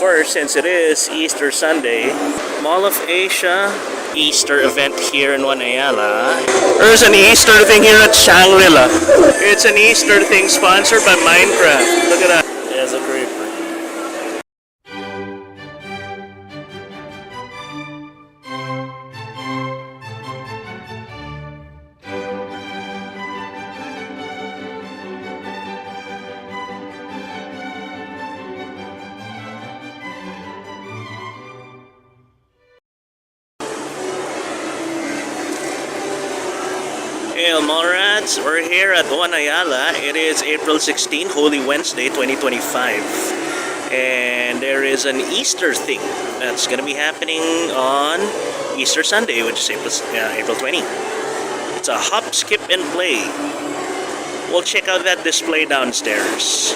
course, since it is Easter Sunday, Mall of Asia Easter event here in Ayala. There's an Easter thing here at Shangrila. It's an Easter thing sponsored by Minecraft. Look at that. There's a creeper. Hey, Mallrats, we're here at Ayala. It is April 16, Holy Wednesday, 2025. And there is an Easter thing that's going to be happening on Easter Sunday, which is April 20. It's a hop, skip, and play. We'll check out that display downstairs.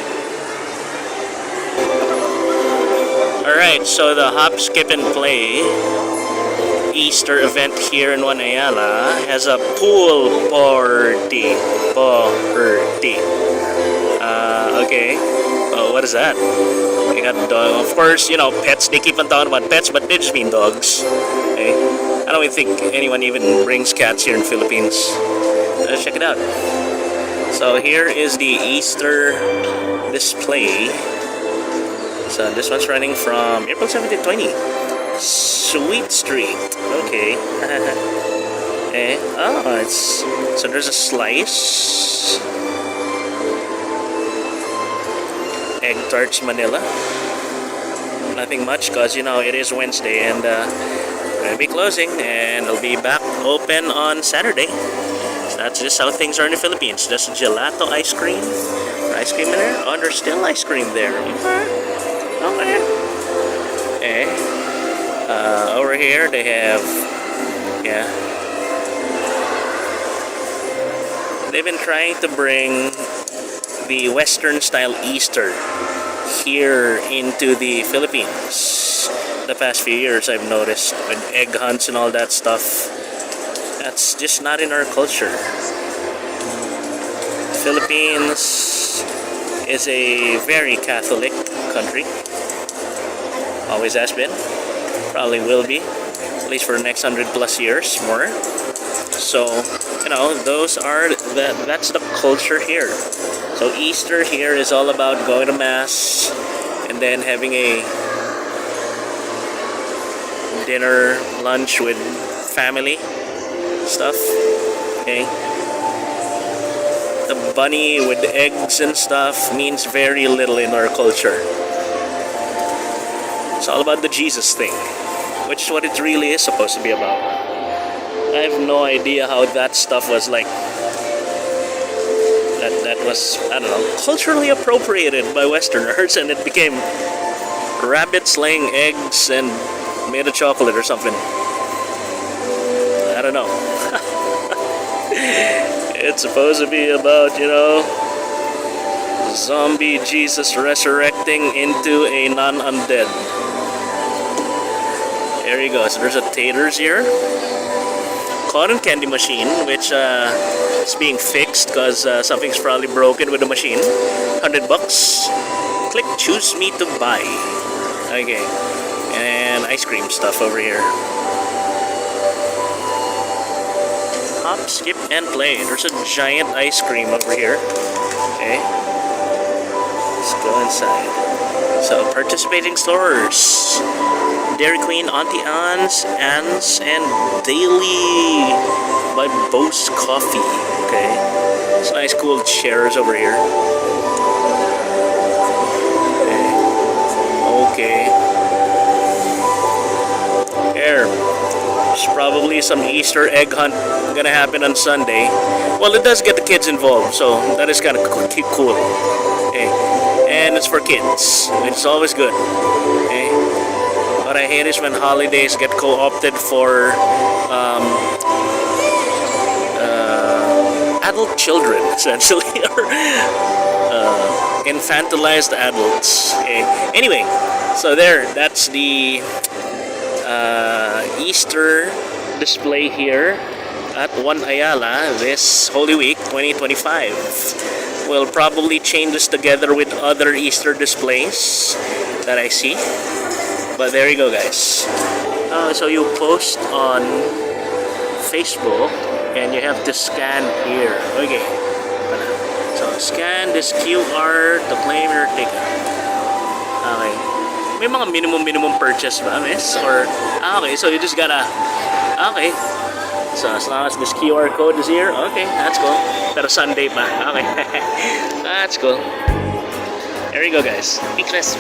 Alright, so the hop, skip, and play Easter event here in Ayala has a pool party. Okay. Oh, what is that? We got dog. Of course, you know, pets. They keep on talking about pets, but they just mean dogs. Okay. I don't even think anyone even brings cats here in the Philippines. Let's check it out. So here is the Easter display. So this one's running from April 17 to 20. Sweet Street. Okay. Okay. Oh, it's so there's a slice. Egg tarts Manila. Nothing much because you know it is Wednesday and we're gonna be closing and it'll be back open on Saturday. So that's just how things are in the Philippines. Just gelato ice cream. Ice cream in there? Oh, there's still ice cream there. Okay. Okay. Over here they have, yeah, they've been trying to bring the Western style Easter here into the Philippines. The past few years I've noticed with egg hunts and all that stuff. That's just not in our culture. Philippines is a very Catholic country. Always has been. Probably will be, at least for the next 100+ years more. So, you know, that's the culture here. So Easter here is all about going to mass and then having a dinner, lunch with family stuff. Okay. The bunny with eggs and stuff means very little in our culture. It's all about the Jesus thing, which is what it really is supposed to be about. I have no idea how that stuff was like. That was, I don't know, culturally appropriated by Westerners, and it became rabbits laying eggs and made of chocolate or something. I don't know. It's supposed to be about, you know, zombie Jesus resurrecting into a non-undead. There you go. So there's a taters here. Cotton candy machine, which is being fixed because something's probably broken with the machine. $100. Click choose me to buy. Okay. And ice cream stuff over here. Hop, skip, and play. There's a giant ice cream over here. Okay. Let's go inside. So participating stores. Dairy Queen, Auntie Anne's, and Daily by Bose Coffee. Okay. It's nice cool chairs over here. Okay. Here. There's probably some Easter egg hunt gonna happen on Sunday. Well, it does get the kids involved, so that is kind of cool. Okay. And it's for kids, which is always good. Okay. What I hate is when holidays get co-opted for adult children, essentially, or infantilized adults. Okay. Anyway, so that's the Easter display here at Ayala this Holy Week 2025. We'll probably chain this together with other Easter displays that I see. But there you go, guys. So you post on Facebook and you have to scan here. Okay. So scan this QR to claim your ticket. Okay. May mga minimum purchase ba, miss? Or okay, so you just gotta okay. So as long as this QR code is here, okay, that's cool. Pero Sunday pa. Okay. That's cool. There you go, guys. Pictures.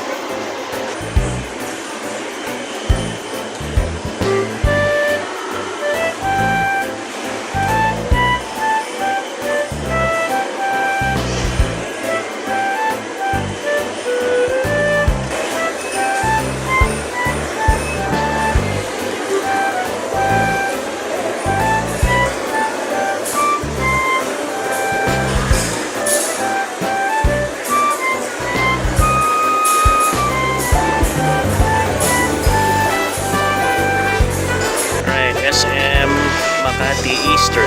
SM Makati Easter.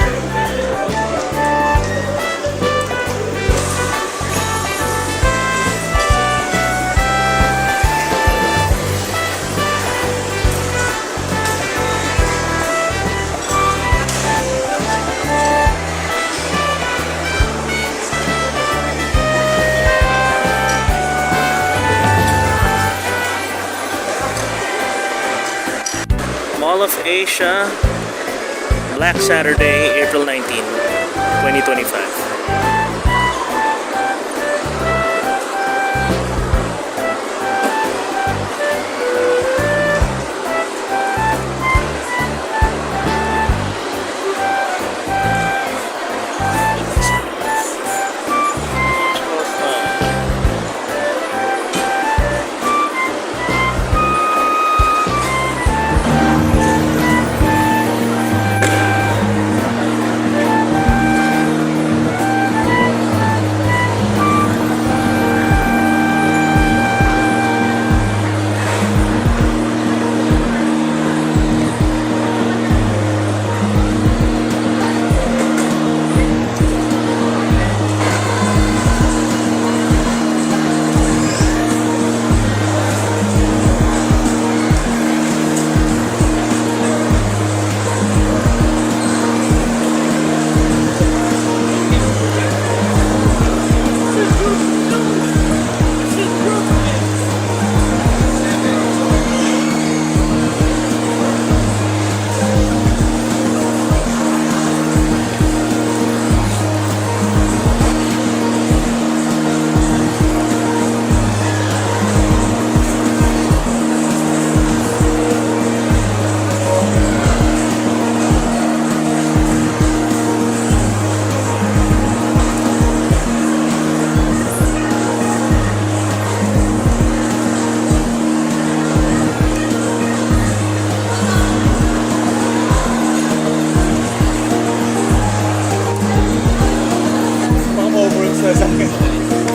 Mall of Asia, Black Saturday, April 19, 2025.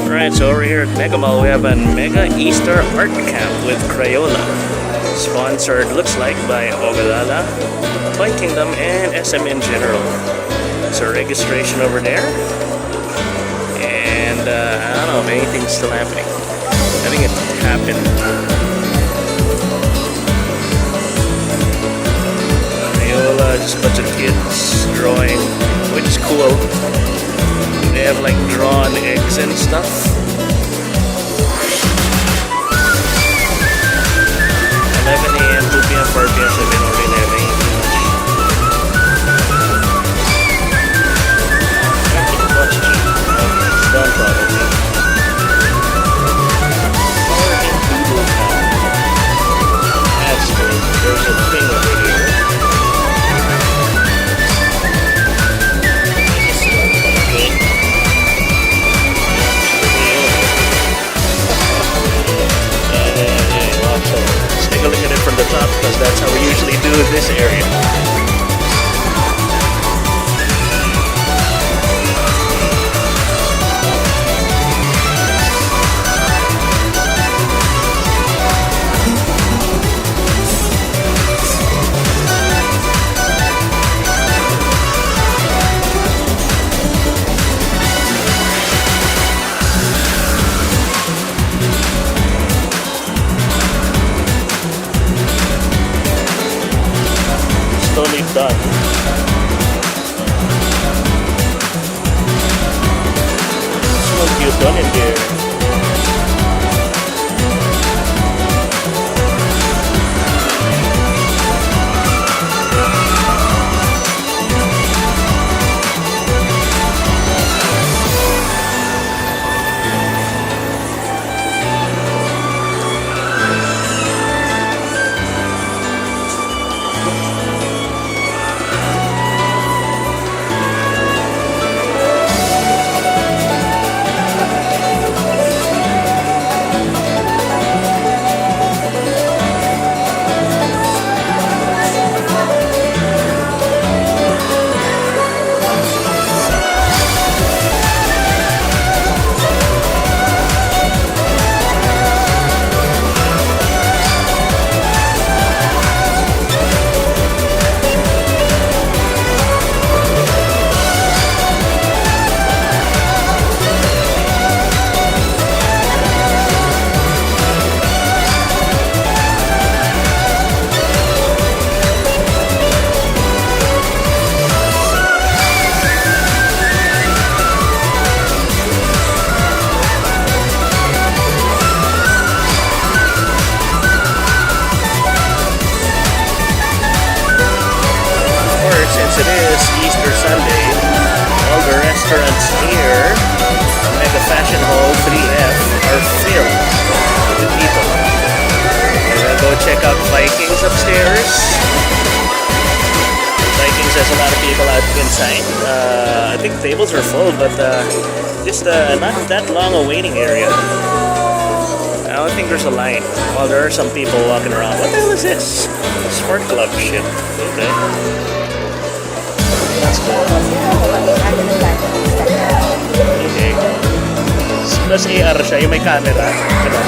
Alright, so over here at Megamall we have a Mega Easter Art Camp with Crayola. Sponsored, looks like, by Ogallala, Toy Kingdom, and SM in general. So registration over there. And I don't know, many things still happening. I think it happened. Crayola, just a bunch of kids drawing, which is cool. They have like drawn eggs and stuff. 11 a.m., 2 p.m., 4 p.m., 7 or 11. It's done probably. That's good. There's a thing over here. Let's take a look at it from the top because that's how we usually do this area. slowly done. What have you done in here? Since it is Easter Sunday, all the restaurants here, Mega Fashion Hall 3F, are filled with people. We're gonna go check out Vikings upstairs. Vikings has a lot of people out inside. I think tables are full, but just not that long a waiting area. I don't think there's a line. Well, there are some people walking around. What the hell is this? Sport club shit. Okay. Okay. Plus AR siya, yung may camera. Ganun.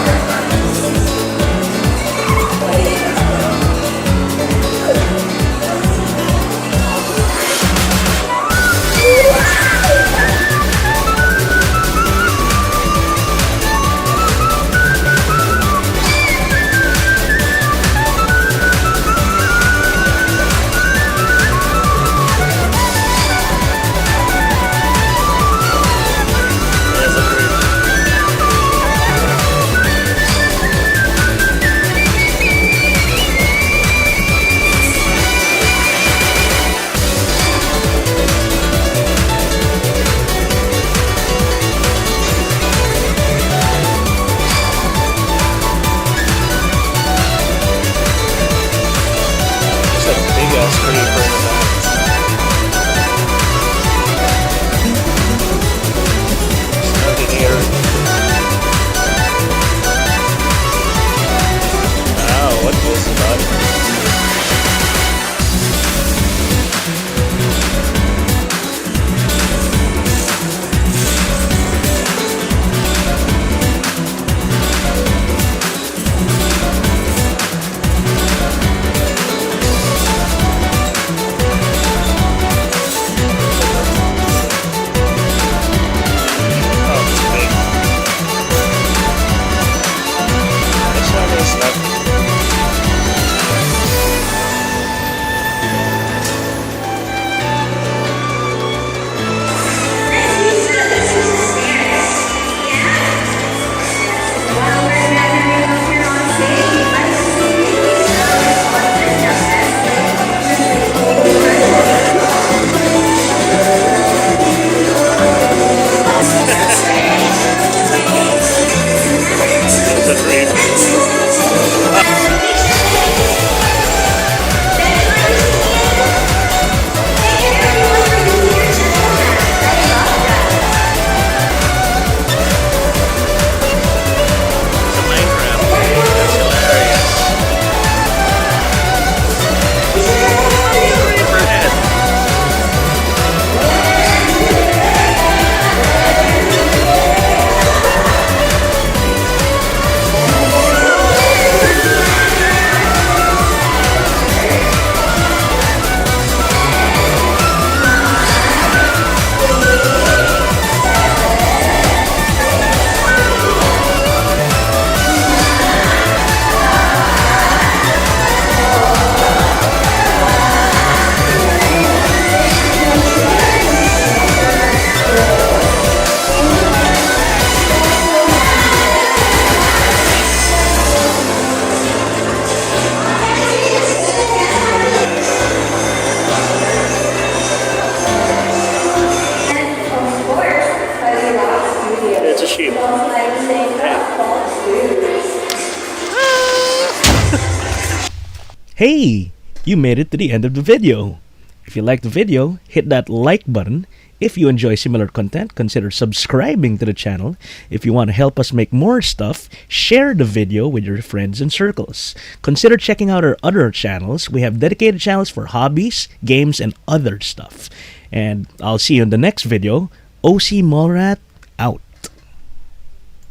Hey, you made it to the end of the video. If you liked the video, hit that like button. If you enjoy similar content, consider subscribing to the channel. If you want to help us make more stuff, share the video with your friends and circles. Consider checking out our other channels. We have dedicated channels for hobbies, games, and other stuff. And I'll see you in the next video. OC Mallrat out.